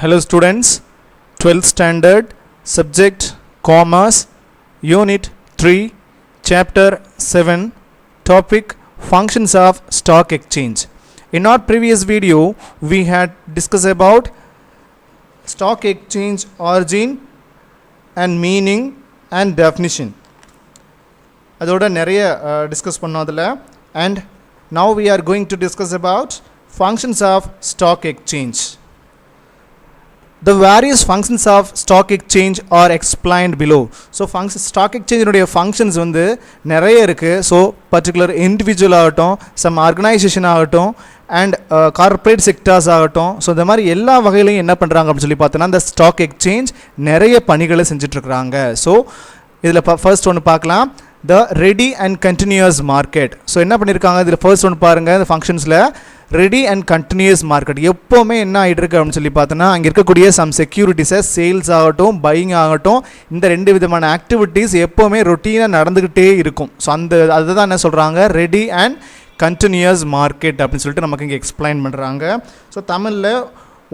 Hello students, 12th standard, subject Commerce, Unit 3, Chapter 7, topic Functions of Stock Exchange. In our previous video, we had discussed about stock exchange origin and meaning and definition. அதோட நிறைய discuss பண்ணோம் அதில். And now we are going to discuss about functions of stock exchange. The various functions of stock exchange are explained below. So stock exchange உடைய functions வந்து நிறைய இருக்குது. So particular individual ஆகட்டும், some organisation ஆகட்டும், and corporate sectors ஆகட்டும், so இந்த மாதிரி எல்லா வகையிலையும் என்ன பண்ணுறாங்க அப்படின்னு சொல்லி பார்த்தோன்னா இந்த ஸ்டாக் எக்ஸ்சேஞ்ச் நிறைய பணிகளை செஞ்சிட்ருக்குறாங்க. ஸோ இதில் ஃபர்ஸ்ட் ஒன்று பார்க்கலாம், the ready and continuous market. So என்ன பண்ணியிருக்காங்க இதில் ஃபர்ஸ்ட் ஒன்று பாருங்கள், இந்த ஃபங்க்ஷன்ஸில் ரெடி அண்ட் கண்டினியூஸ் மார்க்கெட் எப்போவுமே என்ன ஆகிட்டு இருக்கு அப்படின்னு சொல்லி பார்த்தோன்னா அங்கே இருக்கக்கூடிய சம் செக்யூரிட்டிஸை சேல்ஸ் ஆகட்டும் பையிங் ஆகட்டும், இந்த ரெண்டு விதமான ஆக்டிவிட்டீஸ் எப்போவுமே ரொட்டீனாக நடந்துக்கிட்டே இருக்கும். ஸோ அதுதான் என்ன சொல்கிறாங்க, ரெடி அண்ட் கண்டினியூஸ் மார்க்கெட் அப்படின்னு சொல்லிட்டு நமக்கு இங்கே எக்ஸ்பிளைன் பண்ணுறாங்க. ஸோ தமிழில்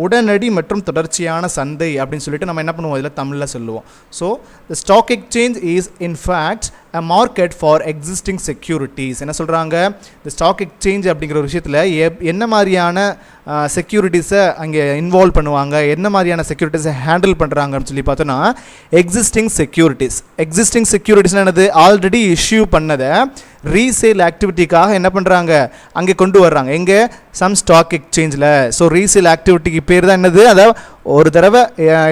உடனடி மற்றும் தொடர்ச்சியான சந்தை அப்படின்னு சொல்லிட்டு நம்ம என்ன பண்ணுவோம் இதில் தமிழில் சொல்லுவோம். So the stock exchange is in fact a market for existing securities. என்ன சொல்கிறாங்க, இந்த ஸ்டாக் எக்ஸ்சேஞ்ச் அப்படிங்கிற ஒரு விஷயத்தில் என்ன மாதிரியான செக்யூரிட்டிஸை அங்கே இன்வால்வ் பண்ணுவாங்க, என்ன மாதிரியான செக்யூரிட்டிஸை ஹேண்டில் பண்ணுறாங்க அப்படின்னு சொல்லி பார்த்தோன்னா எக்ஸிஸ்டிங் செக்யூரிட்டிஸ்னால் என்னது, ஆல்ரெடி இஷ்யூ பண்ணதை ரீசேல் ஆக்டிவிட்டிக்காக என்ன பண்ணுறாங்க அங்கே கொண்டு வர்றாங்க, எங்கே சம் ஸ்டாக் எக்ஸ்சேஞ்சில். ஸோ ரீசேல் ஆக்டிவிட்டிக்கு பேர் தான் என்னது, அதாவது ஒரு தடவை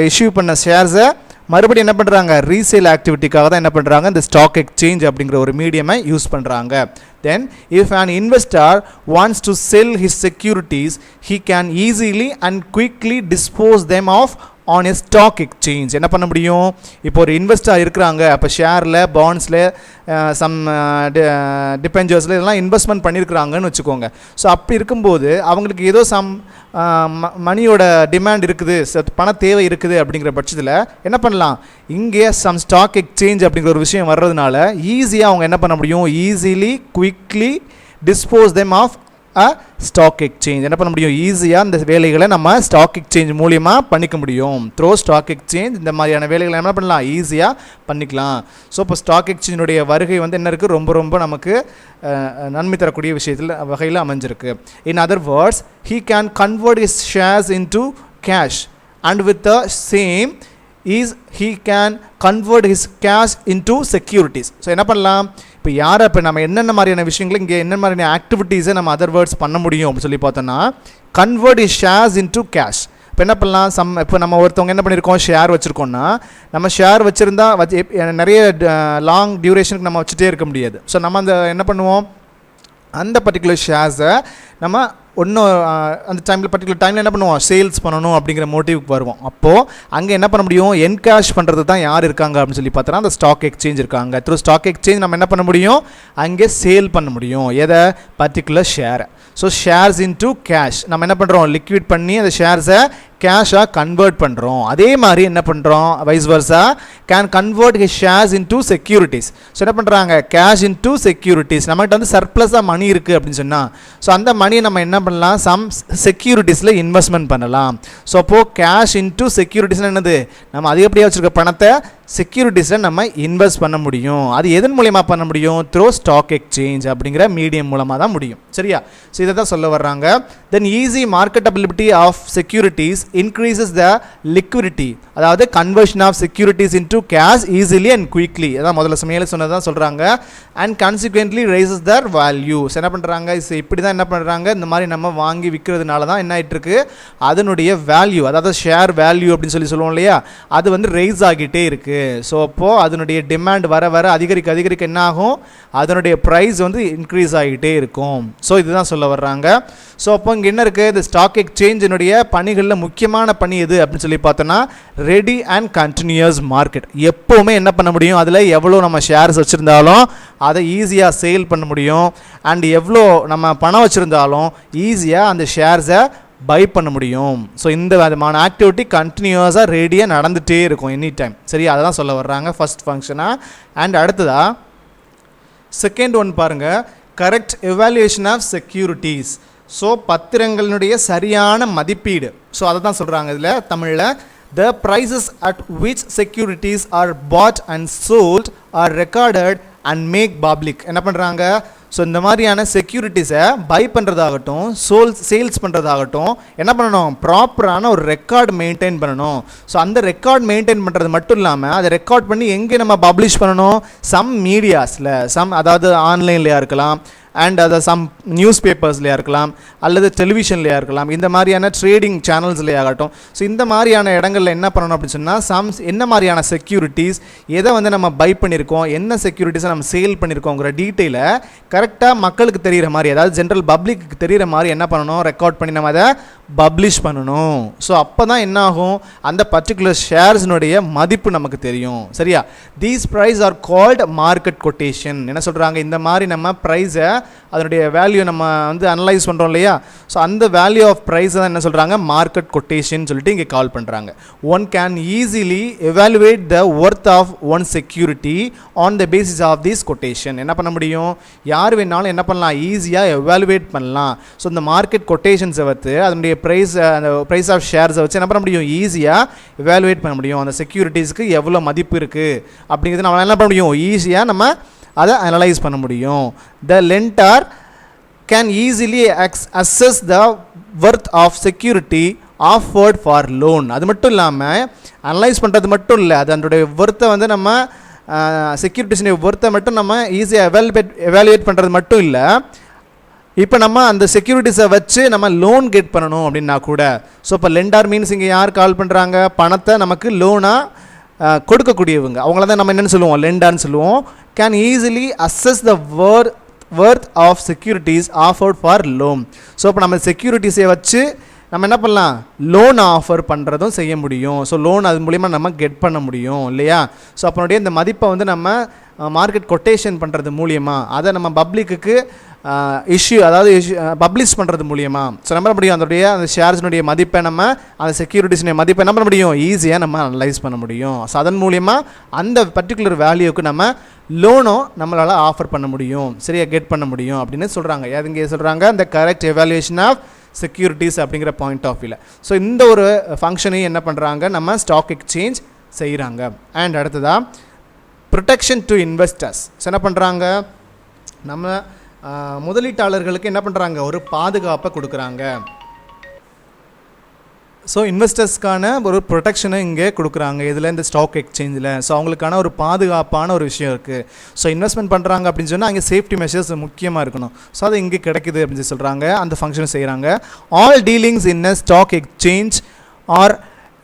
இஷ்யூ பண்ண ஷேர்ஸை மறுபடியும் என்ன பண்ணுறாங்க ரீசேல் ஆக்டிவிட்டிக்காக தான் என்ன பண்ணுறாங்க இந்த ஸ்டாக் எக்ஸ்சேஞ்ச் அப்படிங்கிற ஒரு மீடியமை யூஸ் பண்ணுறாங்க. தென் if an investor wants to sell his securities, he can easily and quickly dispose them of on a stock exchange. என்ன பண்ண முடியும், இப்போ ஒரு இன்வெஸ்டர் இருக்கிறாங்க, அப்போ ஷேரில் பாண்ட்ஸில் சம் டிபெஞ்சர்ஸில் இதெல்லாம் இன்வெஸ்ட்மெண்ட் பண்ணியிருக்கிறாங்கன்னு வச்சுக்கோங்க. ஸோ அப்படி இருக்கும்போது அவங்களுக்கு ஏதோ சம் மணியோட டிமாண்ட் இருக்குது, பண தேவை இருக்குது அப்படிங்கிற பட்சத்தில் என்ன பண்ணலாம், இங்கே சம் ஸ்டாக் எக்ஸ்சேஞ்ச் அப்படிங்கிற ஒரு விஷயம் வர்றதுனால ஈஸியாக அவங்க என்ன பண்ண முடியும், easily quickly dispose them of a stock exchange. என்ன பண்ண முடியும், ஈஸியாக இந்த வேலைகளை நம்ம ஸ்டாக் எக்ஸ்சேஞ்ச் மூலியமாக பண்ணிக்க முடியும். த்ரோ ஸ்டாக் எக்ஸ்சேஞ்ச் இந்த மாதிரியான வேலைகளை என்ன பண்ணலாம், ஈஸியாக பண்ணிக்கலாம். ஸோ இப்போ ஸ்டாக் எக்ஸ்சேஞ்சுடைய வருகை வந்து என்ன இருக்குது, ரொம்ப நமக்கு நன்மை தரக்கூடிய விஷயத்தில் வகையில் அமைஞ்சிருக்கு. In other words, he can convert his shares into cash and with the same he can convert his cash into securities. So என்ன பண்ணலாம், இப்போ நம்ம என்னென்ன மாதிரியான விஷயங்கள் இங்கே என்ன மாதிரியான ஆக்டிவிட்டீஸை நம்ம அதர் வேர்ட்ஸ் பண்ண முடியும் அப்படின்னு சொல்லி பார்த்தோன்னா convert is shares into cash. இப்போ என்ன பண்ணலாம், இப்போ நம்ம ஒருத்தவங்க என்ன பண்ணியிருக்கோம், ஷேர் வச்சுருக்கோன்னா நம்ம ஷேர் வச்சுருந்தா நிறைய லாங் டியூரேஷனுக்கு நம்ம வச்சுட்டே இருக்க முடியாது. ஸோ நம்ம என்ன பண்ணுவோம், அந்த பர்டிகுலர் ஷேர்ஸை நம்ம ஒன்றும் அந்த பர்டிகுலர் டைமில் என்ன பண்ணுவோம், சேல்ஸ் பண்ணணும் அப்படிங்கிற மோட்டிவ்க்கு வருவோம். அப்போது அங்கே என்ன பண்ண முடியும், என்கேஷ் பண்ணுறது தான் யார் இருக்காங்க அப்படின்னு சொல்லி பார்த்தோன்னா அந்த ஸ்டாக் எக்ஸ்சேஞ்ச் இருக்காங்க. த்ரூ ஸ்டாக் எக்ஸ்சேஞ்ச் நம்ம என்ன பண்ண முடியும், அங்கே சேல் பண்ண முடியும் எதை, பர்டிகுலர் ஷேரை. ஸோ ஷேர்ஸ் இன்டு கேஷ் நம்ம என்ன பண்ணுறோம், லிக்விட் பண்ணி அந்த ஷேர்ஸை கேஷாக கன்வெர்ட் பண்ணுறோம். அதே மாதிரி என்ன பண்ணுறோம், wise வர்ஸா can convert his shares into securities. So என்ன பண்ணுறாங்க, கேஷ் இன்டு செக்யூரிட்டிஸ். நம்மகிட்ட வந்து சர்ப்ளஸாக மணி இருக்குது அப்படின்னு சொன்னால் ஸோ அந்த மணியை நம்ம என்ன பண்ணலாம், சம் செக்யூரிட்டிஸில் இன்வெஸ்ட்மெண்ட் பண்ணலாம். ஸோ அப்போது கேஷ் இன்டு செக்யூரிட்டிஸ்னால் என்னது, நம்ம அதிகப்படியாக வச்சுருக்க பணத்தை செக்யூரிட்டிஸில் நம்ம இன்வெஸ்ட் பண்ண முடியும். அது எதன் மூலியமாக பண்ண முடியும், த்ரூ ஸ்டாக் எக்ஸ்சேஞ்ச் அப்படிங்கிற மீடியம் மூலமாக தான் முடியும். சரியா, ஸோ இதை தான் சொல்ல வர்றாங்க. Then easy marketability of securities increases the liquidity, அதாவது conversion of securities into cash easily and quickly. அதான் முதல்ல மேலே சொன்னதான் சொல்கிறாங்க. And consequently rises their values. என்ன பண்ணுறாங்க, இப்படி தான் என்ன பண்ணுறாங்க, இந்த மாதிரி நம்ம வாங்கி விற்கிறதுனால தான் என்ன ஆகிட்டு இருக்கு, அதனுடைய வேல்யூ, அதாவது ஷேர் வேல்யூ அப்படின்னு சொல்லுவோம் இல்லையா, அது வந்து ரைஸ் ஆகிட்டே இருக்குது. ஸோ அப்போது அதனுடைய டிமாண்ட் வர அதிகரிக்க என்ன ஆகும், அதனுடைய ப்ரைஸ் வந்து இன்க்ரீஸ் ஆகிட்டே இருக்கும். ஸோ இதுதான் சொல்ல வர்றாங்க. ஸோ அப்போ இங்கே என்ன இருக்குது, இந்த ஸ்டாக் எக்ஸ்சேஞ்சினுடைய பணிகளில் முக்கியமான பணி எது அப்படின்னு சொல்லி பார்த்தோன்னா ரெடி அண்ட் கண்டினியூஸ் மார்க்கெட். எப்போவுமே என்ன பண்ண முடியும், அதில் எவ்வளோ நம்ம ஷேர்ஸ் வச்சுருந்தாலும் அதை ஈஸியாக சேல் பண்ண முடியும். அண்ட் எவ்வளோ நம்ம பணம் வச்சுருந்தாலும் ஈஸியாக அந்த ஷேர்ஸை பை பண்ண முடியும். ஸோ இந்த விதமான ஆக்டிவிட்டி கண்டினியூஸாக ரெடியாக நடந்துகிட்டே இருக்கும் எனி டைம். சரி, அதை தான் சொல்ல வர்றாங்க ஃபர்ஸ்ட் ஃபங்க்ஷனாக. அண்ட் அடுத்ததா செகண்ட் ஒன் பாருங்கள், correct evaluation of securities. So பத்திரங்களினுடைய சரியான மதிப்பீடு. ஸோ அதை தான் சொல்கிறாங்க இதில் தமிழில். The prices at which securities are bought and sold are recorded and make public. என்ன பண்ணுறாங்க? ஸோ இந்த மாதிரியான செக்யூரிட்டிஸை பை பண்ணுறதாகட்டும் சேல்ஸ் பண்ணுறதாகட்டும் என்ன பண்ணணும்? ப்ராப்பரான ஒரு ரெக்கார்டு மெயின்டைன் பண்ணணும். ஸோ அந்த ரெக்கார்ட் மெயின்டைன் பண்ணுறது மட்டும் இல்லாமல் அதை ரெக்கார்ட் பண்ணி எங்கே நம்ம பப்ளிஷ் பண்ணணும்? சம் மீடியாஸில், அதாவது ஆன்லைன்லையாக இருக்கலாம், அண்ட் அதை சம் நியூஸ் பேப்பர்ஸ்லையாக இருக்கலாம், அல்லது டெலிவிஷன்லையாக இருக்கலாம், இந்த மாதிரியான ட்ரேடிங் சேனல்ஸ்லேயே ஆகட்டும். ஸோ இந்த மாதிரியான இடங்களில் என்ன பண்ணணும் அப்படின்னு சொன்னால் என்ன மாதிரியான செக்யூரிட்டிஸ், எதை வந்து நம்ம பை பண்ணியிருக்கோம், என்ன செக்யூரிட்டிஸை நம்ம சேல் பண்ணியிருக்கோங்கிற டீட்டெயிலை கரெக்டாக மக்களுக்கு தெரிகிற மாதிரி, அதாவது ஜென்ரல் பப்ளிக்கு தெரிகிற மாதிரி என்ன பண்ணணும்? ரெக்கார்ட் பண்ணி நம்ம அதை பப்ளிஷ் பண்ணணும். ஸோ அப்போ தான் என்ன ஆகும்? அந்த பர்டிகுலர் ஷேர்ஸினுடைய மதிப்பு நமக்கு தெரியும். சரியா? These price are called market quotation. என்ன சொல்கிறாங்க? இந்த மாதிரி நம்ம ப்ரைஸை, அதனுடைய வேல்யூ நம்ம வந்து அனலைஸ் பண்ணுறோம் இல்லையா? ஸோ அந்த வேல்யூ ஆஃப் ப்ரைஸ் தான் என்ன சொல்கிறாங்க? மார்க்கெட் கொட்டேஷன் சொல்லிட்டு இங்கே கால் பண்ணுறாங்க. One can easily evaluate the worth of one security on the basis of this quotation. என்ன பண்ண முடியும்? யார் வேணாலும் என்ன பண்ணலாம்? ஈஸியாக எவாலுவேட் பண்ணலாம். ஸோ இந்த மார்க்கெட் கொட்டேஷன்ஸை வச்சு அதனுடைய அந்த ப்ரைஸ் ஆஃப் ஷேர்ஸை வச்சு என்ன பண்ண முடியும்? ஈஸியாக எவாலுவேட் பண்ண முடியும். அந்த செக்யூரிட்டிஸ்க்கு எவ்வளோ மதிப்பு இருக்குது அப்படிங்கிறது நம்ம என்ன பண்ண முடியும்? ஈஸியாக நம்ம அதை அனலைஸ் பண்ண முடியும். The lender can easily assess the worth of security offered for loan. அது மட்டும் இல்லாமல் அனலைஸ் பண்ணுறது மட்டும் இல்லை, அது அதனுடைய ஒர்த்தை வந்து நம்ம செக்யூரிட்டிஸுடைய ஒர்த்தை மட்டும் நம்ம ஈஸியாக எவாலுவேட் பண்ணுறது மட்டும் இல்லை, இப்போ நம்ம அந்த செக்யூரிட்டிஸை வச்சு நம்ம லோன் கெட் பண்ணணும் அப்படின்னா கூட. ஸோ இப்போ லெண்டர் மீன்ஸ் இங்கே யார் கால் பண்ணுறாங்க? பணத்தை நமக்கு லோனாக கொடுக்கக்கூடியவங்க, அவங்கள தான் நம்ம என்னென்னு சொல்லுவோம்? லெண்டர்னு சொல்லுவோம். Can easily assess the worth of securities offered for loan. So இப்போ நம்ம செக்யூரிட்டிஸை வச்சு நம்ம என்ன பண்ணலாம்? லோன் ஆஃபர் பண்ணுறதும் செய்ய முடியும். ஸோ லோன் அது மூலிமா நம்ம கெட் பண்ண முடியும் இல்லையா? ஸோ அப்பனுடைய இந்த மதிப்பை வந்து நம்ம மார்க்கெட் கொட்டேஷன் பண்ணுறது மூலியமாக அதை நம்ம பப்ளிக்கு பப்ளிஷ் பண்ணுறது மூலியமாக ஸோ நம்ம முடியும் அந்த ஷேர்ஸினுடைய மதிப்பை, நம்ம அந்த செக்யூரிட்டிஸினுடைய மதிப்பை என்ன பண்ண முடியும்? ஈஸியாக நம்ம அனலைஸ் பண்ண முடியும். ஸோ அதன் மூலியமாக அந்த பர்டிகுலர் வேல்யூக்கு நம்ம லோனும் நம்மளால் ஆஃபர் பண்ண முடியும், சரியாக கெட் பண்ண முடியும் அப்படின்னு சொல்கிறாங்க. இங்கே சொல்கிறாங்க இந்த கரெக்ட் எவாலுவேஷன் ஆஃப் செக்யூரிட்டிஸ் அப்படிங்கிற பாயிண்ட் ஆஃப் வியூவில். ஸோ இந்த ஒரு ஃபங்க்ஷனையும் என்ன பண்ணுறாங்க? நம்ம ஸ்டாக் எக்ஸ்சேஞ்ச் செய்கிறாங்க. அண்ட் அடுத்ததாக ப்ரொடெக்ஷன் டு இன்வெஸ்டர்ஸ். ஸோ என்ன பண்ணுறாங்க? நம்ம முதலீட்டாளர்களுக்கு என்ன பண்ணுறாங்க? ஒரு பாதுகாப்பை கொடுக்குறாங்க. ஸோ இன்வெஸ்டர்ஸ்க்கான ஒரு ப்ரொடெக்ஷனை இங்கே கொடுக்குறாங்க இதில், இந்த ஸ்டாக் எக்ஸ்சேஞ்சில். ஸோ அவங்களுக்கான ஒரு பாதுகாப்பான ஒரு விஷயம் இருக்குது. ஸோ இன்வெஸ்ட்மெண்ட் பண்ணுறாங்க அப்படின்னு சொன்னால் அங்கே சேஃப்டி மெஷர்ஸ் முக்கியமாக இருக்கணும். ஸோ அது இங்கே கிடைக்குது அப்படின்னு சொல்கிறாங்க. அந்த ஃபங்க்ஷனை செய்கிறாங்க. All dealings in a stock exchange are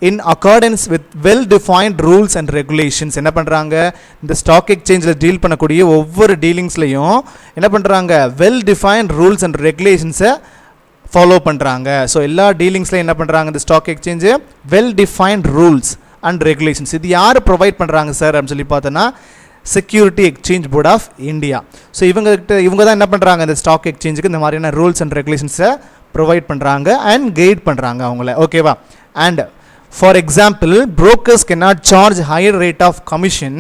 in accordance with well defined rules and regulations. என்ன பண்ணுறாங்க? இந்த ஸ்டாக் எக்ஸ்சேஞ்சில் டீல் பண்ணக்கூடிய ஒவ்வொரு டீலிங்ஸ்லையும் என்ன பண்ணுறாங்க? வெல் டிஃபைன்ட் ரூல்ஸ் அண்ட் ரெகுலேஷன்ஸை ஃபாலோ பண்ணுறாங்க. ஸோ எல்லா டீலிங்ஸ்லையும் என்ன பண்ணுறாங்க? இந்த stock exchange well defined rules and regulations. இது யார் ப்ரொவைட் பண்ணுறாங்க சார் அப்படின்னு சொல்லி பார்த்தோன்னா Security Exchange Board of India. So இவங்க தான் என்ன பண்ணுறாங்க? இந்த ஸ்டாக் எக்ஸ்சேஞ்சுக்கு இந்த மாதிரியான ரூல்ஸ் அண்ட் ரெகுலேஷன்ஸை ப்ரொவைட் பண்ணுறாங்க அண்ட் கைட் பண்ணுறாங்க அவங்கள. ஓகேவா? And for example brokers cannot charge higher rate of commission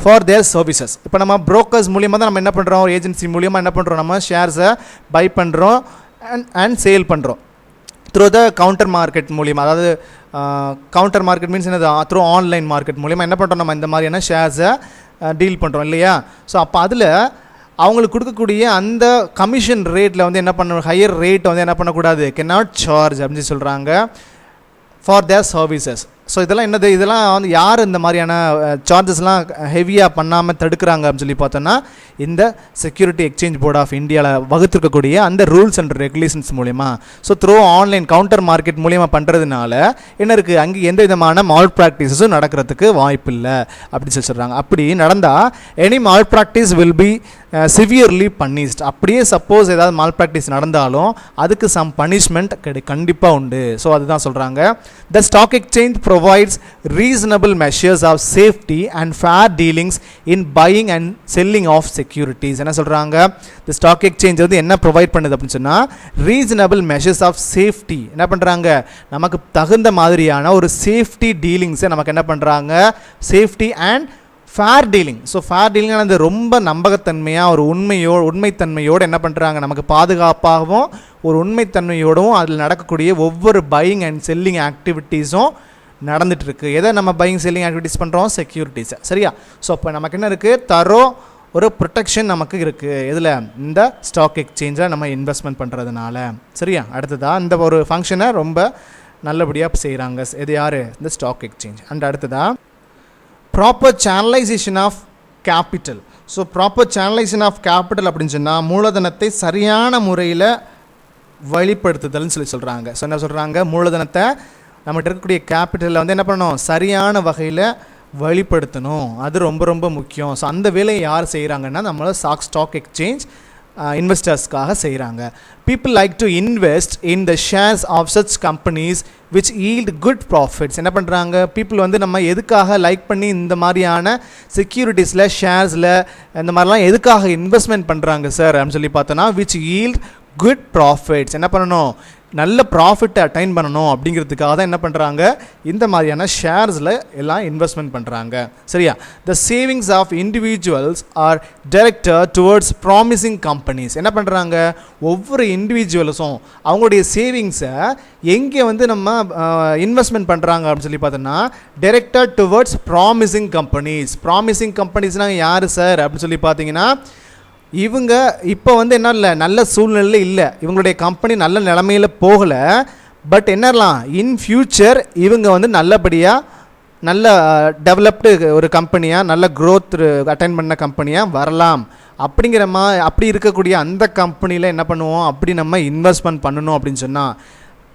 for their services. இப்போ நம்ம brokers மூலியமாக தான் நம்ம என்ன பண்ணுறோம்? ஏஜென்சி மூலியமாக என்ன பண்ணுறோம்? நம்ம ஷேர்ஸை பை பண்ணுறோம் அண்ட் சேல் பண்ணுறோம் த்ரூ த கவுண்டர் மார்க்கெட் மூலியமாக. அதாவது கவுண்டர் மார்க்கெட் மீன்ஸ் என்னது? த்ரூ ஆன்லைன் மார்க்கெட் மூலியமாக என்ன பண்ணுறோம்? நம்ம இந்த மாதிரியான ஷேர்ஸை டீல் பண்ணுறோம் இல்லையா? ஸோ அப்போ அதில் அவங்களுக்கு கொடுக்கக்கூடிய அந்த கமிஷன் ரேட்டில் வந்து என்ன பண்ண, ஹையர் ரேட் வந்து என்ன பண்ணக்கூடாது? cannot charge அப்படின்னு சொல்கிறாங்க ஃபார் தேர் சர்வீசஸ். ஸோ இதெல்லாம் என்னது? இதெல்லாம் வந்து யார் இந்த மாதிரியான சார்ஜஸ்லாம் ஹெவியாக பண்ணாமல் தடுக்கிறாங்க அப்படின்னு சொல்லி பார்த்தோன்னா இந்த செக்யூரிட்டி எக்ஸ்சேஞ்ச் போர்ட் ஆஃப் இந்தியாவில் வகுத்திருக்கக்கூடிய அந்த ரூல்ஸ் அண்ட் ரெகுலேஷன்ஸ் மூலிமா. So through online counter market மூலிமா பண்ணுறதுனால என்ன இருக்குது? அங்கே எந்த விதமான மால் ப்ராக்டிஸஸும் நடக்கிறதுக்கு வாய்ப்பு இல்லை அப்படின்னு சொல்லி சொல்கிறாங்க. அப்படி நடந்தால் any malpractice will be severely punished. அப்படியே சப்போஸ் ஏதாவது மால் ப்ராக்டிஸ் நடந்தாலும் அதுக்கு சம் பனிஷ்மெண்ட் கண்டிப்பாக உண்டு. ஸோ அதுதான் சொல்கிறாங்க. The stock exchange provides reasonable measures of safety and fair dealings in buying and selling of securities. என்ன சொல்றாங்க? the stock exchange வந்து என்ன ப்ரொவைட் பண்ணுது அப்படின்னு சொன்னா reasonable measures of safety. என்ன பண்றாங்க? நமக்கு தகுந்த மாதிரியான ஒரு சேஃப்டி டீலிங்ஸை நமக்கு என்ன பண்றாங்க? Safety and fair dealing. So fair டீலிங்கானது ரொம்ப நம்பகத்தன்மையாக ஒரு உண்மைத்தன்மையோடு என்ன பண்ணுறாங்க, நமக்கு பாதுகாப்பாகவும் ஒரு உண்மைத்தன்மையோடவும் அதில் நடக்கக்கூடிய ஒவ்வொரு பையிங் அண்ட் செல்லிங் ஆக்டிவிட்டீஸும் நடந்துகிட்ருக்கு. எதை நம்ம பையிங் செல்லிங் ஆக்டிவிட்டீஸ் பண்ணுறோம், செக்யூரிட்டிஸை. சரியா? ஸோ அப்போ நமக்கு என்ன இருக்குது, தரோ ஒரு ப்ரொடெக்ஷன் நமக்கு இருக்குது. இதில் இந்த ஸ்டாக் எக்ஸ்சேஞ்சில் நம்ம இன்வெஸ்ட்மெண்ட் பண்ணுறதுனால. சரியா? அடுத்ததாக இந்த ஒரு ஃபங்க்ஷனை ரொம்ப நல்லபடியாக செய்கிறாங்க. இது யார், இந்த ஸ்டாக் எக்ஸ்சேஞ்ச். அண்ட் அடுத்ததாக proper channelisation of capital. So proper channelisation of capital அப்படின்னு சொன்னால் மூலதனத்தை சரியான முறையில் வெளிப்படுத்துதல்னு சொல்கிறாங்க. ஸோ என்ன சொல்கிறாங்க, மூலதனத்தை நம்மகிட்ட இருக்கக்கூடிய கேபிட்டலில் வந்து என்ன பண்ணணும், சரியான வகையில் வெளிப்படுத்தணும். அது ரொம்ப ரொம்ப முக்கியம். ஸோ அந்த வேலையை யார் செய்கிறாங்கன்னா நம்மளோட ஸ்டாக் எக்ஸ்சேஞ்ச் இன்வெஸ்டர்ஸ்க்காக செய்கிறாங்க. People like to invest in the shares of such companies which yield good profits. என்ன பண்ணுறாங்க, பீப்புள் வந்து நம்ம எதுக்காக லைக் பண்ணி இந்த மாதிரியான செக்யூரிட்டிஸில் ஷேர்ஸில் இந்த மாதிரிலாம் எதுக்காக இன்வெஸ்ட்மெண்ட் பண்ணுறாங்க சார் அப்படின்னு சொல்லி பார்த்தோன்னா, விச் ஈல்ட் குட் ப்ராஃபிட்ஸ். என்ன பண்ணணும், நல்ல ப்ராஃபிட்டை அட்டைன் பண்ணணும் அப்படிங்கிறதுக்காக தான் என்ன பண்ணுறாங்க, இந்த மாதிரியான ஷேர்ஸில் எல்லாம் இன்வெஸ்ட்மெண்ட் பண்ணுறாங்க. சரியா? The savings of individuals are directed towards promising companies. என்ன பண்ணுறாங்க, ஒவ்வொரு இண்டிவிஜுவல்ஸும் அவங்களுடைய சேவிங்ஸை எங்கே வந்து நம்ம இன்வெஸ்ட்மெண்ட் பண்ணுறாங்க அப்படின்னு சொல்லி பார்த்தோன்னா, directed towards promising companies. Promising கம்பெனிஸ்னால் யார் சார் அப்படின்னு சொல்லி பார்த்தீங்கன்னா, இவங்க இப்போ வந்து என்ன இல்லை, நல்ல சூழ்நிலை இல்லை, இவங்களுடைய கம்பெனி நல்ல நிலமையில் போகலை. பட் என்னலாம், இன் ஃப்யூச்சர் இவங்க வந்து நல்லபடியாக நல்ல டெவலப்டு ஒரு கம்பெனியாக நல்ல க்ரோத் அட்டைன் பண்ண கம்பெனியாக வரலாம். அப்படி இருக்கக்கூடிய அந்த கம்பெனியில் என்ன பண்ணுவோம், அப்படி நம்ம இன்வெஸ்ட்மெண்ட் பண்ணணும் அப்படின்னு சொன்னால்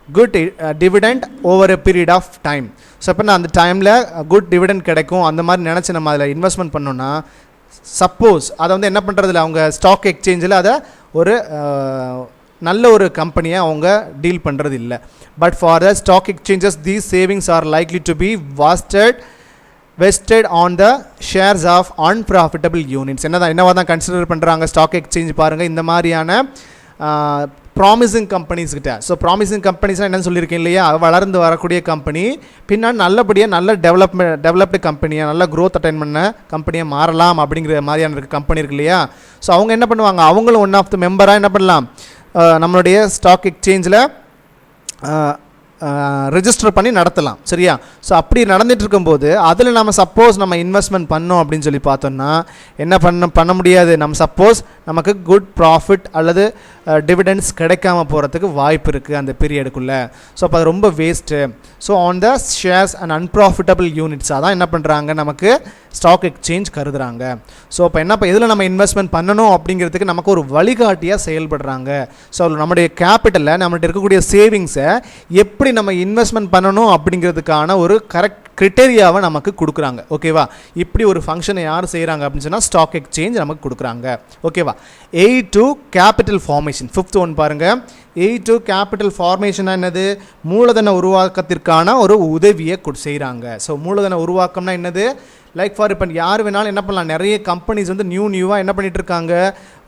good dividend over a period of time. So அப்போ அந்த டைமில் குட் டிவிடெண்ட் கிடைக்கும். அந்த மாதிரி நினச்சி நம்ம அதில் இன்வெஸ்ட்மெண்ட் பண்ணோன்னா, சப்போஸ் அதை வந்து என்ன பண்ணுறதில்ல, அவங்க ஸ்டாக் எக்ஸ்சேஞ்சில் அதை ஒரு நல்ல ஒரு கம்பெனியை அவங்க டீல் பண்ணுறது இல்லை. But for the stock exchanges these savings are likely to be wasted on the shares of unprofitable units. என்னவா தான் கன்சிடர் பண்ணுறாங்க ஸ்டாக் எக்ஸ்சேஞ்ச். பாருங்கள், இந்த மாதிரியான ப்ராமிசிங் கம்பெனிஸ்கிட்ட. ஸோ ப்ராமிசிங் கம்பெனிஸ்னால் என்னென்னு சொல்லியிருக்கேன் இல்லையா, வளர்ந்து வரக்கூடிய கம்பெனி பின்னாடி நல்லபடியாக நல்ல டெவலப்டு கம்பெனியாக நல்ல க்ரோத் அட்டைன் பண்ண கம்பெனியாக மாறலாம் அப்படிங்கிற மாதிரியான கம்பெனி இருக்கு இல்லையா. ஸோ அவங்க என்ன பண்ணுவாங்க, அவங்களும் ஒன் ஆஃப் த மெம்பராக என்ன பண்ணலாம், நம்மளுடைய ஸ்டாக் எக்ஸ்சேஞ்சில் ரெஜிஸ்டர் பண்ணி நடத்தலாம். சரியா? ஸோ அப்படி நடந்துட்டு இருக்கும்போது அதில் நம்ம சப்போஸ் நம்ம இன்வெஸ்ட்மெண்ட் பண்ணோம் அப்படின்னு சொல்லி பார்த்தோம்னா என்ன பண்ண முடியாது, நம்ம சப்போஸ் நமக்கு குட் ப்ராஃபிட் அல்லது டிவிடெண்ட்ஸ் கிடைக்காம போகிறதுக்கு வாய்ப்பு இருக்குது அந்த பீரியடுக்குள்ளே. ஸோ அப்போ அது ரொம்ப waste. So on the shares and unprofitable யூனிட்ஸாக தான் என்ன பண்ணுறாங்க, நமக்கு ஸ்டாக் எக்ஸ்சேஞ்ச் கருதுகிறாங்க. ஸோ அப்போ எதில் நம்ம இன்வெஸ்ட்மெண்ட் பண்ணணும் அப்படிங்கிறதுக்கு நமக்கு ஒரு வழிகாட்டியாக செயல்படுறாங்க. ஸோ நம்முடைய கேபிட்டலில் நம்மள்ட்ட இருக்கக்கூடிய சேவிங்ஸை எப்படி நம்ம இன்வெஸ்ட்மெண்ட் பண்ணணும் அப்படிங்கிறதுக்கான ஒரு கரெக்ட் கிரிட்டேரியாவை நமக்கு கொடுக்குறாங்க. ஓகேவா? இப்படி ஒரு ஃபங்க்ஷனை யார் செய்கிறாங்க அப்படின்னு சொன்னால் ஸ்டாக் எக்ஸ்சேஞ்ச் நமக்கு கொடுக்குறாங்க. ஓகேவா? A2 capital formation. 5th one பாருங்கள். A2 கேபிட்டல் ஃபார்மேஷனாக என்னது, மூலதன உருவாக்கத்திற்கான ஒரு உதவியை செய்கிறாங்க. ஸோ மூலதன உருவாக்கம்னா என்னது, லைக் ஃபார் இப்போ யார் வேணாலும் என்ன பண்ணலாம், நிறைய கம்பெனிஸ் வந்து நியூவாக என்ன பண்ணிகிட்டு இருக்காங்க,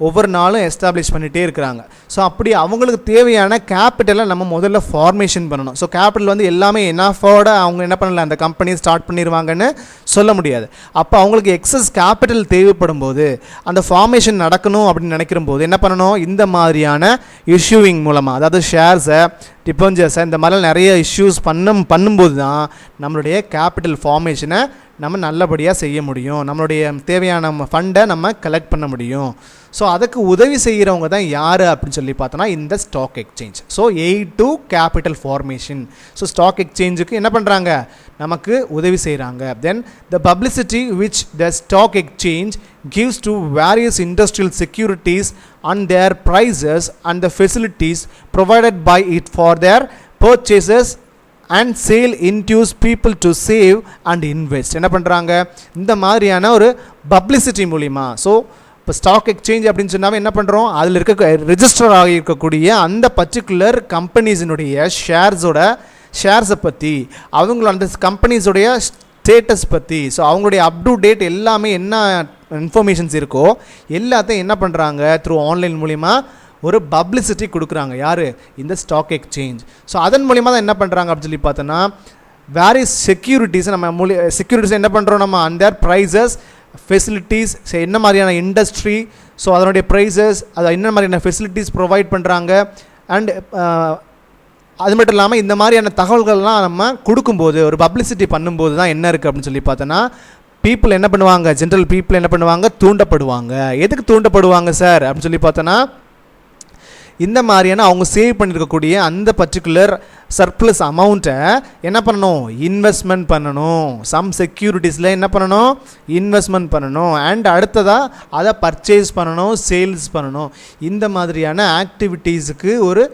ஒவ்வொரு நாளும் எஸ்டாப்ளிஷ் பண்ணிகிட்டே இருக்கிறாங்க. ஸோ அப்படி அவங்களுக்கு தேவையான கேபிட்டலை நம்ம முதல்ல ஃபார்மேஷன் பண்ணணும். ஸோ கேபிட்டல் வந்து எல்லாமே எனாஃபோட அவங்க என்ன பண்ணல, அந்த கம்பெனி ஸ்டார்ட் பண்ணிடுவாங்கன்னு சொல்ல முடியாது. அப்போ அவங்களுக்கு எக்ஸஸ் கேபிட்டல் தேவைப்படும் போது அந்த ஃபார்மேஷன் நடக்கணும் அப்படின்னு நினைக்கிற போது என்ன பண்ணணும், இந்த மாதிரியான இஷ்யூவிங் மூலமாக, அதாவது ஷேர்ஸை டிபெஞ்சர்ஸை இந்த மாதிரிலாம் நிறைய இஷ்யூஸ் பண்ணும்போது தான் நம்மளுடைய கேபிட்டல் ஃபார்மேஷனை நம்ம நல்லபடியாக செய்ய முடியும், நம்மளுடைய தேவையான ஃபண்டை நம்ம கலெக்ட் பண்ண முடியும். ஸோ அதுக்கு உதவி செய்கிறவங்க தான் யார் அப்படின்னு சொல்லி பார்த்தோன்னா இந்த stock exchange. So A2 capital formation. So stock எக்ஸ்சேஞ்சுக்கு என்ன பண்ணுறாங்க, நமக்கு உதவி செய்கிறாங்க. Then the publicity which the stock exchange gives to various industrial securities and their prices and the facilities provided by it for their purchases and sale induce people to save and invest. என்ன பண்ணுறாங்க, இந்த மாதிரியான ஒரு publicity மூலிமா. So இப்போ stock exchange அப்படின்னு சொன்னாவே என்ன பண்ணுறோம், அதில் ரெஜிஸ்டர் ஆகியிருக்கக்கூடிய அந்த பர்டிகுலர் கம்பெனிஸினுடைய ஷேர்ஸை பற்றி, அவங்களோட அந்த கம்பெனிஸுடைய ஸ்டேட்டஸ் பற்றி, ஸோ அவங்களுடைய அப் டு டேட் எல்லாமே என்ன இன்ஃபர்மேஷன்ஸ் இருக்கோ எல்லாத்தையும் என்ன பண்ணுறாங்க, த்ரூ ஆன்லைன் மூலிமா ஒரு பப்ளிசிட்டி கொடுக்குறாங்க. யார், இந்த ஸ்டாக் எக்ஸ்சேஞ்ச். ஸோ அதன் மூலிமா தான் என்ன பண்ணுறாங்க அப்படின்னு சொல்லி பார்த்தோன்னா வேரியஸ் செக்யூரிட்டிஸ் என்ன பண்ணுறோம், நம்ம அண்ட் தேர் ப்ரைஸஸ் ஃபெசிலிட்டிஸ், என்ன மாதிரியான இண்டஸ்ட்ரி, ஸோ அதனுடைய ப்ரைஸஸ், அதை என்ன மாதிரியான ஃபெசிலிட்டிஸ் ப்ரொவைட் பண்ணுறாங்க, அண்ட் அது மட்டும் இல்லாமல் இந்த மாதிரியான தகவல்கள்லாம் நம்ம கொடுக்கும்போது, ஒரு பப்ளிசிட்டி பண்ணும்போது தான் என்ன இருக்குது அப்படின்னு சொல்லி பார்த்தோன்னா, பீப்புள் என்ன பண்ணுவாங்க, ஜென்ரல் பீப்புள் என்ன பண்ணுவாங்க, தூண்டப்படுவாங்க. எதுக்கு தூண்டப்படுவாங்க சார் அப்படின்னு சொல்லி பார்த்தோன்னா, இந்த மாதிரியான அவங்க சேவ் பண்ணியிருக்கக்கூடிய அந்த பர்டிகுலர் சர்ப்ளஸ் அமௌண்ட்டை என்ன பண்ணணும், இன்வெஸ்ட்மெண்ட் பண்ணணும். சம் செக்யூரிட்டிஸில் என்ன பண்ணணும், இன்வெஸ்ட்மெண்ட் பண்ணணும். அண்ட் அடுத்ததாக அதை பர்ச்சேஸ் பண்ணணும், சேல்ஸ் பண்ணணும். இந்த மாதிரியான ஆக்டிவிட்டீஸுக்கு ஒரு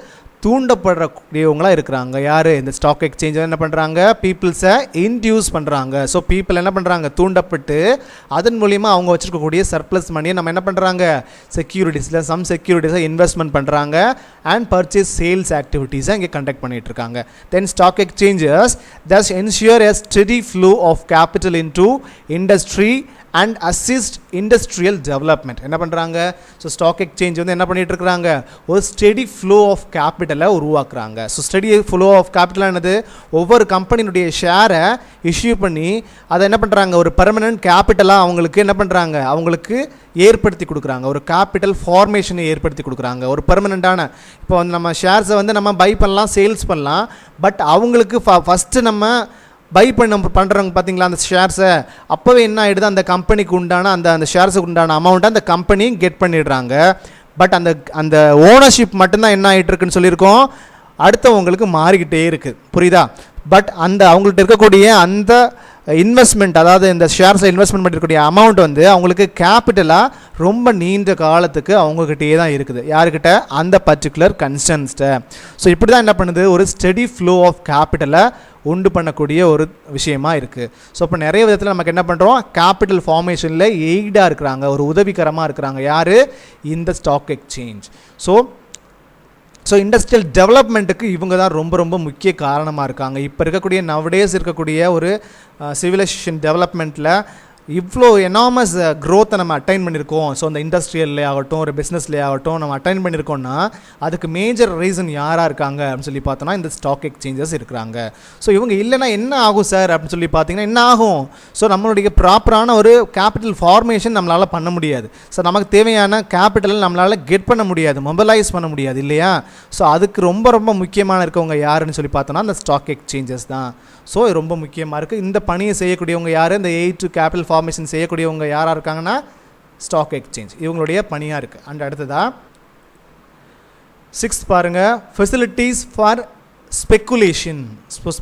தூண்டப்படக்கூடியவங்களாக இருக்கிறாங்க. யார், இந்த ஸ்டாக் எக்ஸ்சேஞ்சில் என்ன பண்ணுறாங்க, பீப்புள்ஸை இன்டியூஸ் பண்ணுறாங்க. ஸோ பீப்புள் என்ன பண்ணுறாங்க, தூண்டப்பட்டு அதன் மூலிமா அவங்க வச்சுருக்கக்கூடிய சர்ப்ளஸ் மணியை நம்ம என்ன பண்ணுறாங்க, செக்யூரிட்டிஸில் சம் செக்யூரிட்டிஸை இன்வெஸ்ட்மெண்ட் பண்ணுறாங்க. அண்ட் பர்ச்சேஸ் சேல்ஸ் ஆக்டிவிட்டீஸை இங்கே கண்டக்ட் பண்ணிகிட்டு இருக்காங்க. Then stock exchanges thus ensure a steady flow of capital into industry and assist industrial development. என்ன பண்ணுறாங்க, ஸோ ஸ்டாக் எக்ஸ்சேஞ்ச் வந்து என்ன பண்ணிகிட்டு இருக்கிறாங்க, ஒரு ஸ்டெடி ஃப்ளோ ஆஃப் கேபிட்டலை உருவாக்குறாங்க. So steady flow of capital என்னது, ஒவ்வொரு கம்பெனியினுடைய ஷேரை இஷ்யூ பண்ணி அதை என்ன பண்ணுறாங்க, ஒரு பெர்மனன்ட் கேபிட்டலாக அவங்களுக்கு என்ன பண்ணுறாங்க, அவங்களுக்கு ஏற்படுத்தி கொடுக்குறாங்க. ஒரு கேபிட்டல் ஃபார்மேஷனை ஏற்படுத்தி கொடுக்குறாங்க. ஒரு பெர்மனண்ட்டான, இப்போ வந்து நம்ம ஷேர்ஸை வந்து நம்ம பை பண்ணலாம், சேல்ஸ் பண்ணலாம். பட் அவங்களுக்கு ஃபஸ்ட்டு நம்ம பை பண்ணுறவங்க பார்த்தீங்களா அந்த ஷேர்ஸை, அப்போவே என்ன ஆகிடுது, அந்த கம்பெனிக்கு உண்டான அந்த ஷேர்ஸுக்கு உண்டான அமௌண்ட்டை அந்த கம்பெனி கெட் பண்ணிடுறாங்க. பட் அந்த ஓனர்ஷிப் மட்டும்தான் என்ன ஆகிட்டு இருக்குன்னு சொல்லியிருக்கோம், அடுத்தவங்களுக்கு மாறிக்கிட்டே இருக்குது. புரியுதா? பட் அவங்கள்ட்ட இருக்கக்கூடிய அந்த இன்வெஸ்ட்மெண்ட், அதாவது இந்த ஷேர்ஸை இன்வெஸ்ட்மெண்ட் பண்ணிருக்கக்கூடிய அமௌண்ட் வந்து அவங்களுக்கு கேபிட்டலாக ரொம்ப நீண்ட காலத்துக்கு அவங்கக்கிட்டே தான் இருக்குது. யாருக்கிட்ட, அந்த பர்டிகுலர் கன்ஸ்டன்ஸ்ட்டை. ஸோ இப்படி தான் என்ன பண்ணுது, ஒரு ஸ்டெடி ஃப்ளோ ஆஃப் கேபிட்டலை உண்டு பண்ணக்கூடிய ஒரு விஷயமா இருக்குது. ஸோ இப்போ நிறைய விதத்தில் நமக்கு என்ன பண்ணுறோம், கேபிட்டல் ஃபார்மேஷனில் எய்டாக இருக்கிறாங்க, ஒரு உதவிகரமாக இருக்கிறாங்க. யார், இந்த ஸ்டாக் எக்ஸ்சேஞ்ச். ஸோ இண்டஸ்ட்ரியல் டெவலப்மெண்ட்டுக்கு இவங்க தான் ரொம்ப ரொம்ப முக்கிய காரணமாக இருக்காங்க. இப்போ இருக்கக்கூடிய நவடேஸ் இருக்கக்கூடிய ஒரு சிவிலைசேஷன் டெவலப்மெண்ட்டில் இவ்வளோ எனாமஸ் க்ரோத்தை நம்ம அட்டைன் பண்ணியிருக்கோம். ஸோ அந்த இண்டஸ்ட்ரியல்லே ஆகட்டும், ஒரு பிஸ்னஸ்லே ஆகட்டும் நம்ம அட்டைன் பண்ணியிருக்கோம்னா அதுக்கு மேஜர் ரீசன் யாராக இருக்காங்க அப்படின்னு சொல்லி பார்த்தோன்னா இந்த ஸ்டாக் எக்ஸ்சேஞ்சஸ் இருக்கிறாங்க. ஸோ இவங்க இல்லைனா என்ன ஆகும் சார் அப்படின்னு சொல்லி பார்த்தீங்கன்னா என்ன ஆகும், ஸோ நம்மளுடைய ப்ராப்பரான ஒரு கேபிட்டல் ஃபார்மேஷன் நம்மளால் பண்ண முடியாது. ஸோ நமக்கு தேவையான கேபிட்டல் நம்மளால் கெட் பண்ண முடியாது, மொபைலைஸ் பண்ண முடியாது இல்லையா. ஸோ அதுக்கு ரொம்ப ரொம்ப முக்கியமான இருக்கவங்க யாருன்னு சொல்லி பார்த்தோன்னா அந்த ஸ்டாக் எக்ஸ்சேஞ்சஸ் தான். ஸோ இது ரொம்ப முக்கியமாக இருக்குது. இந்த பணியை செய்யக்கூடியவங்க யார், இந்த எய்ட் கேபிட்டல் ஃபார்மேஷன் செய்யக்கூடியவங்க யாராக இருக்காங்கன்னா ஸ்டாக் எக்ஸ்சேஞ்ச், இவங்களுடைய பணியாக இருக்குது. அண்ட் அடுத்ததாக 6 பாருங்கள், ஃபெசிலிட்டிஸ் ஃபார் ஸ்பெக்குலேஷன்.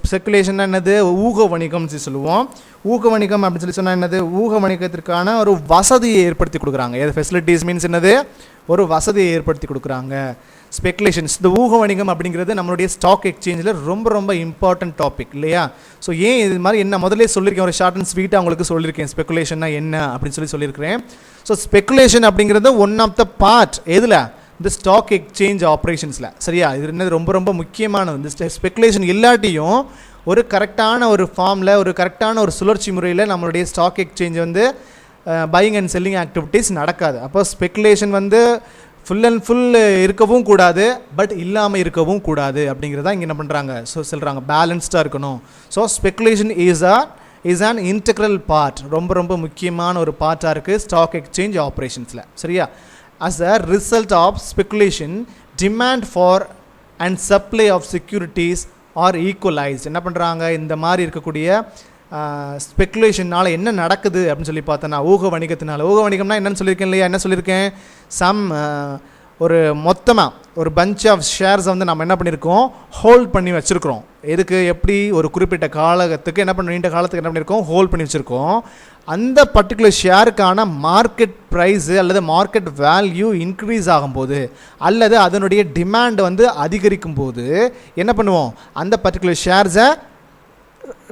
ஸ்பெக்குலேஷன் என்னது, ஊக வணிகம்னு சொல்லுவோம். ஊக வணிகம் அப்படின்னு சொல்லி சொன்னால் என்னது, ஊக வணிகத்திற்கான ஒரு வசதியை ஏற்படுத்தி கொடுக்குறாங்க. எது ஃபெசிலிட்டிஸ் மீன்ஸ் என்னது, ஒரு வசதியை ஏற்படுத்தி கொடுக்குறாங்க. ஸ்பெக்குலேஷன்ஸ், இந்த ஊக வணிகம் அப்படிங்கிறது நம்மளுடைய ஸ்டாக் எக்ஸ்சேஞ்சில் ரொம்ப ரொம்ப இம்பார்ட்டன்ட் டாபிக் இல்லையா. ஸோ ஏன் இது மாதிரி என்ன முதல்ல சொல்லியிருக்கேன், ஒரு ஷார்ட் அண்ட் ஸ்வீட்டாக அவங்களுக்கு சொல்லியிருக்கேன் ஸ்பெக்குலேஷன்னா என்ன அப்படின்னு சொல்லியிருக்கிறேன். ஸோ ஸ்பெக்குலேஷன் அப்படிங்கிறது ஒன் ஆஃப் த பார்ட் எதில், இந்த ஸ்டாக் எக்ஸ்சேஞ்ச் ஆப்ரேஷன்ஸில். சரியா, இது என்னது ரொம்ப ரொம்ப முக்கியமானது. இந்த ஸ்பெக்குலேஷன் இல்லாட்டியும் ஒரு கரெக்டான ஒரு ஃபார்மில், ஒரு கரெக்டான ஒரு சுழற்சி முறையில் நம்மளுடைய ஸ்டாக் எக்ஸ்சேஞ்ச் வந்து பையிங் அண்ட் செல்லிங் ஆக்டிவிட்டீஸ் நடக்காது. அப்போ ஸ்பெக்குலேஷன் வந்து ஃபுல் அண்ட் ஃபுல் இருக்கவும் கூடாது, பட் இல்லாமல் இருக்கவும் கூடாது அப்படிங்கிறதா இங்கே என்ன பண்ணுறாங்க, ஸோ சொல்கிறாங்க பேலன்ஸ்டாக இருக்கணும். So speculation is an integral part, ரொம்ப ரொம்ப முக்கியமான ஒரு பார்ட்டாக இருக்குது ஸ்டாக் எக்ஸ்சேஞ்ச் ஆப்ரேஷன்ஸில். சரியா, as a result of speculation demand for and supply of securities are equalized. என்ன பண்ணுறாங்க, இந்த மாதிரி இருக்கக்கூடிய ஸ்பெக்குலேஷனால் என்ன நடக்குது அப்படின்னு சொல்லி பார்த்தோன்னா ஊக வணிகத்தினால. ஊக வணிகம்னா என்னன்னு சொல்லியிருக்கேன் இல்லையா, என்ன சொல்லியிருக்கேன், ஒரு மொத்தமாக ஒரு பஞ்ச் ஆஃப் ஷேர்ஸை வந்து நம்ம என்ன பண்ணியிருக்கோம், ஹோல்ட் பண்ணி வச்சுருக்கிறோம். எதுக்கு, எப்படி, ஒரு குறிப்பிட்ட காலத்துக்கு என்ன பண்ண, நீண்ட காலத்துக்கு என்ன பண்ணியிருக்கோம், ஹோல்ட் பண்ணி வச்சுருக்கோம். அந்த பர்டிகுலர் ஷேருக்கான மார்க்கெட் ப்ரைஸு அல்லது மார்க்கெட் வேல்யூ இன்க்ரீஸ் ஆகும்போது அல்லது அதனுடைய டிமாண்ட் வந்து அதிகரிக்கும் போது என்ன பண்ணுவோம், அந்த பர்டிகுலர் ஷேர்ஸை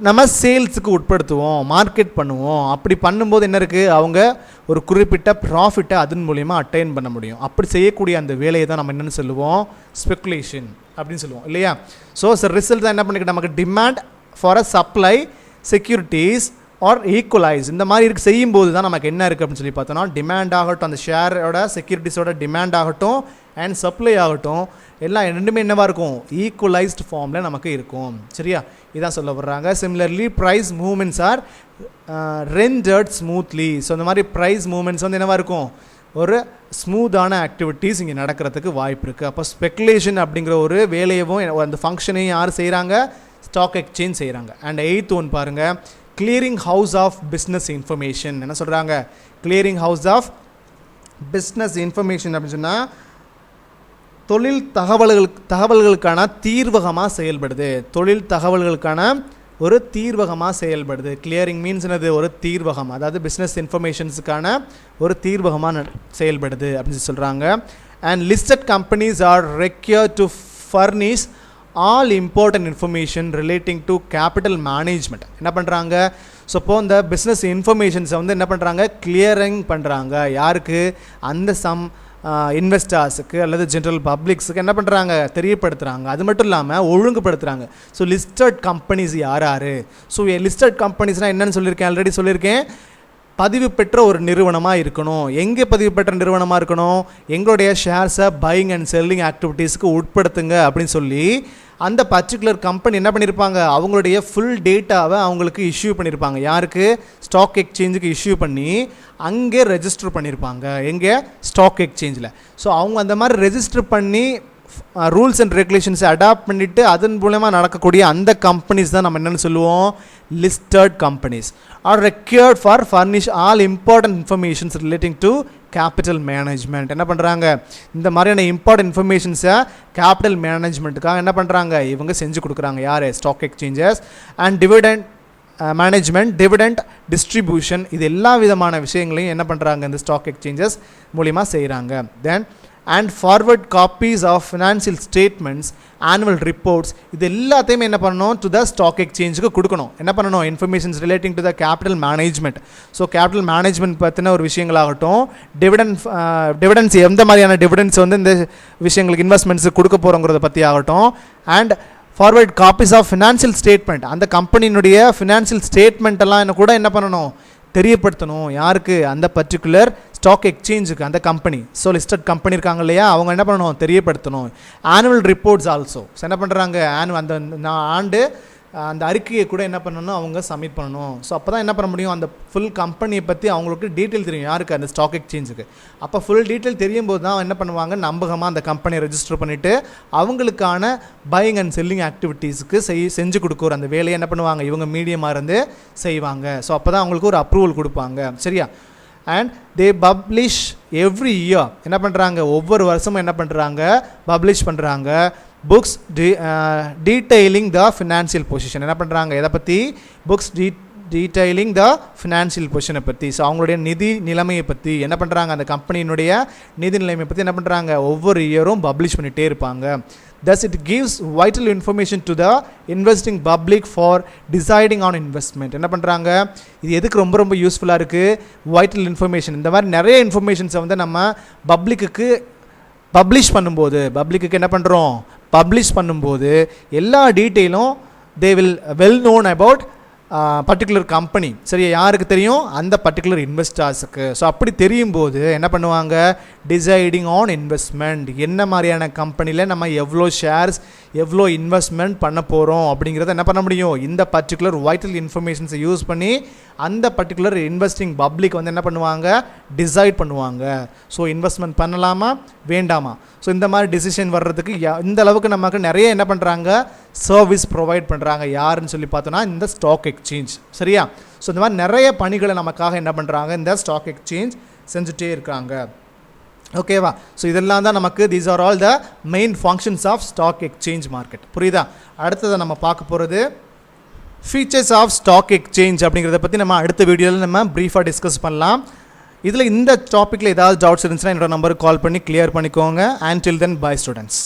நம்ம சேல்ஸுக்கு உட்படுத்துவோம், மார்க்கெட் பண்ணுவோம். அப்படி பண்ணும்போது என்ன இருக்குது, அவங்க ஒரு குறிப்பிட்ட ப்ராஃபிட்டை அதன் மூலிமா அட்டைன் பண்ண முடியும். அப்படி செய்யக்கூடிய அந்த வேலையை தான் நம்ம என்னென்னு சொல்லுவோம், ஸ்பெக்குலேஷன் அப்படின்னு சொல்லுவோம் இல்லையா. ஸோ ரிசல்ட் தான் என்ன பண்ணிக்கிட்டு, நமக்கு demand for a supply securities are equalise இந்த மாதிரி இருக்கு செய்யும்போது தான் நமக்கு என்ன இருக்குது அப்படின்னு சொல்லி பார்த்தோன்னா டிமாண்ட் ஆகட்டும், அந்த ஷேரோட செக்யூரிட்டிஸோட டிமாண்ட் ஆகட்டும் அண்ட் சப்ளை ஆகட்டும் எல்லாம் ரெண்டுமே என்னவாக இருக்கும், ஈக்குவலைஸ்டு ஃபார்மில் நமக்கு இருக்கும். சரியா, இதான் சொல்ல வர்றாங்க. Similarly price movements are rendered smoothly. So இந்த மாதிரி ப்ரைஸ் மூவ்மெண்ட்ஸ் வந்து என்னவாக இருக்கும், ஒரு ஸ்மூத்தான ஆக்டிவிட்டீஸ் இங்கே நடக்கிறதுக்கு வாய்ப்பு இருக்குது. அப்போ ஸ்பெக்குலேஷன் அப்படிங்கிற ஒரு வேலையவும் அந்த ஃபங்க்ஷனையும் யார் செய்கிறாங்க, ஸ்டாக் எக்ஸ்சேஞ்ச் செய்கிறாங்க. அண்ட் 8th ஒன் பாருங்கள், clearing house of business information. என்ன சொல்கிறாங்க, clearing house of business information அப்படின்னு சொன்னால் தொழில் தகவல்களுக்கான தீர்வகமாக செயல்படுது. தொழில் தகவல்களுக்கான ஒரு தீர்வகமாக செயல்படுது. கிளியரிங் மீன்ஸ் என்னது, ஒரு தீர்வகம், அதாவது பிஸ்னஸ் இன்ஃபர்மேஷன்ஸுக்கான ஒரு தீர்வகமாக செயல்படுது அப்படின்னு சொல்கிறாங்க. And listed companies are required to furnish all important information relating to capital management. என்ன பண்ணுறாங்க, ஸோ இப்போ இந்த பிஸ்னஸ் இன்ஃபர்மேஷன்ஸை வந்து என்ன பண்ணுறாங்க, கிளியரிங் பண்ணுறாங்க. யாருக்கு, அந்த இன்வெஸ்டர்ஸுக்கு அல்லது ஜென்ரல் பப்ளிக்ஸுக்கு என்ன பண்ணுறாங்க, தெரியப்படுத்துகிறாங்க. அது மட்டும் இல்லாமல் ஒழுங்குபடுத்துகிறாங்க. ஸோ லிஸ்டட் கம்பெனிஸ் யார் யார், ஸோ லிஸ்டட் கம்பெனிஸ்னால் என்னென்னு சொல்லியிருக்கேன், ஆல்ரெடி சொல்லியிருக்கேன், பதிவு பெற்ற ஒரு நிறுவனமாக இருக்கணும். எங்கே பதிவு பெற்ற நிறுவனமாக இருக்கணும், எங்களுடைய ஷேர்ஸை பையிங் அண்ட் செல்லிங் ஆக்டிவிட்டீஸ்க்கு உட்படுத்துங்க அப்படின்னு சொல்லி அந்த பர்டிகுலர் கம்பெனி என்ன பண்ணியிருப்பாங்க, அவங்களுடைய ஃபுல் டேட்டாவை அவங்களுக்கு இஷ்யூ பண்ணியிருப்பாங்க. யாருக்கு, ஸ்டாக் எக்ஸ்சேஞ்சுக்கு இஷ்யூ பண்ணி அங்கே ரெஜிஸ்டர் பண்ணியிருப்பாங்க. எங்கே, ஸ்டாக் எக்ஸ்சேஞ்சில். ஸோ அவங்க அந்த மாதிரி ரெஜிஸ்டர் பண்ணி ரூல்ஸ் அண்ட் ரெகுலேஷன்ஸை அடாப்ட் பண்ணிவிட்டு அதன் மூலமாக நடக்கக்கூடிய அந்த கம்பெனிஸ் தான் நம்ம என்னென்னு சொல்லுவோம், listed companies. Are required for furnish all important informations relating to capital management. என்ன பண்ணுறாங்க, இந்த மாதிரியான இம்பார்ட்டன்ட் இன்ஃபர்மேஷன்ஸை கேபிட்டல் மேனேஜ்மெண்ட்டுக்காக என்ன பண்ணுறாங்க, இவங்க செஞ்சு கொடுக்குறாங்க. யார், stock exchanges. And dividend management, dividend distribution, இது எல்லா விதமான விஷயங்களையும் என்ன பண்ணுறாங்க, இந்த ஸ்டாக் எக்ஸ்சேஞ்சஸ் மூலிமா செய்கிறாங்க. Then and forward copies of financial statements, annual reports, இது எல்லாத்தையுமே என்ன பண்ணணும், டு த ஸ்டாக் எக்ஸ்சேஞ்சுக்கு கொடுக்கணும். என்ன பண்ணணும், informations relating to the capital management. So capital management பற்றின ஒரு விஷயங்களாகட்டும், டிவிடெண்ட்ஸ் எந்த மாதிரியான டிவிடெண்ட்ஸ் வந்து இந்த விஷயங்களுக்கு இன்வெஸ்ட்மெண்ட்ஸுக்கு கொடுக்க போகிறோங்கிறத பற்றி ஆகட்டும். And forward copies of financial statement, அந்த கம்பெனியினுடைய ஃபினான்ஷியல் ஸ்டேட்மெண்ட்டெல்லாம் கூட என்ன பண்ணணும், தெரியப்படுத்தணும். யாருக்கு, அந்த பர்டிகுலர் ஸ்டாக் எக்ஸ்சேஞ்சுக்கு, அந்த கம்பெனி. ஸோ லிஸ்டட் கம்பெனி இருக்காங்க இல்லையா, அவங்க என்ன பண்ணணும், தெரியப்படுத்தணும். Annual reports also. ஸோ என்ன பண்ணுறாங்க, அந்த ஆண்டு அந்த அறிக்கையை கூட என்ன பண்ணணும், அவங்க சப்மிட் பண்ணணும். ஸோ அப்போ தான் என்ன பண்ண முடியும், அந்த ஃபுல் கம்பெனியை பற்றி அவங்களுக்கு டீட்டெயில் தெரியும். யாருக்கு, அந்த ஸ்டாக் எக்ஸ்சேஞ்சுக்கு. அப்போ ஃபுல் டீட்டெயில் தெரியும் போது தான் என்ன பண்ணுவாங்க, நம்பகமாக அந்த கம்பெனியை ரெஜிஸ்டர் பண்ணிவிட்டு அவங்களுக்கான பையிங் அண்ட் செல்லிங் ஆக்டிவிட்டீஸுக்கு செஞ்சு கொடுக்குற அந்த வேலையை என்ன பண்ணுவாங்க, இவங்க மீடியமாக இருந்து செய்வாங்க. ஸோ அப்போ தான் அவங்களுக்கு ஒரு அப்ரூவல் கொடுப்பாங்க. சரியா. And they publish every year. என்ன பண்ணுறாங்க, ஒவ்வொரு வருஷமும் என்ன பண்ணுறாங்க, பப்ளிஷ் பண்ணுறாங்க books detailing the financial position. என்ன பண்ணுறாங்க, எதை பற்றி, புக்ஸ் டீட்டெயிலிங் த ஃபினான்ஷியல் பொசிஷனை பற்றி. ஸோ அவங்களுடைய நிதி நிலைமையை பற்றி என்ன பண்ணுறாங்க, அந்த கம்பெனியினுடைய நிதி நிலைமையை பற்றி என்ன பண்ணுறாங்க, ஒவ்வொரு இயரும் பப்ளிஷ் பண்ணிகிட்டே இருப்பாங்க. Thus it gives vital information to the investing public for deciding on investment. என்ன பண்ணுறாங்க, இது எதுக்கு ரொம்ப ரொம்ப யூஸ்ஃபுல்லாக இருக்குது, வைட்டல் இன்ஃபர்மேஷன். இந்த மாதிரி நிறைய இன்ஃபர்மேஷன்ஸை வந்து நம்ம பப்ளிக்கு பப்ளிஷ் பண்ணும்போது, பப்ளிக்கு என்ன பண்ணுறோம், பப்ளிஷ் பண்ணும்போது எல்லா டீட்டெயிலும் they will well known about particular company. சரியா, யாருக்கு தெரியும், அந்த பர்டிகுலர் இன்வெஸ்டர்ஸுக்கு. ஸோ அப்படி தெரியும் போது என்ன பண்ணுவாங்க, டிசைடிங் ஆன் இன்வெஸ்ட்மெண்ட், என்ன மாதிரியான கம்பெனியில் நம்ம எவ்வளோ ஷேர்ஸ் எவ்வளோ இன்வெஸ்ட்மெண்ட் பண்ண போகிறோம் அப்படிங்கிறத என்ன பண்ண முடியும், இந்த பர்டிகுலர் வைட்டல் இன்ஃபர்மேஷன்ஸை யூஸ் பண்ணி அந்த பர்டிகுலர் இன்வெஸ்டிங் பப்ளிக் வந்து என்ன பண்ணுவாங்க, டிசைட் பண்ணுவாங்க. ஸோ இன்வெஸ்ட்மெண்ட் பண்ணலாமா வேண்டாமா. ஸோ இந்த மாதிரி டிசிஷன் வர்றதுக்கு இந்த அளவுக்கு நமக்கு நிறைய என்ன பண்ணுறாங்க, சர்வீஸ் ப்ரொவைட் பண்ணுறாங்க. யாருன்னு சொல்லி பார்த்தோன்னா இந்த ஸ்டாக் எக்ஸ்சேஞ்ச். சரியா. ஸோ இந்த மாதிரி நிறைய பணிகளை நமக்காக என்ன பண்ணுறாங்க, இந்த ஸ்டாக் எக்ஸ்சேஞ்ச் செஞ்சுட்டே இருக்காங்க. ஓகேவா. ஸோ இதெல்லாம் தான் நமக்கு these are all the main functions of stock exchange market. புரியுதா. அடுத்ததை நம்ம பார்க்க போகிறது ஃபீச்சர்ஸ் ஆஃப் ஸ்டாக் எக்ஸ்சேஞ்ச் அப்படிங்கிறத பற்றி நம்ம அடுத்த வீடியோவில் நம்ம ப்ரீஃபாக டிஸ்கஸ் பண்ணலாம். இதில் இந்த டாப்பிக்கில் ஏதாவது டவுட்ஸ் இருந்துச்சுன்னா என்னோட நம்பருக்கு கால் பண்ணி கிளியர் பண்ணிக்கோங்க. Until then bye students.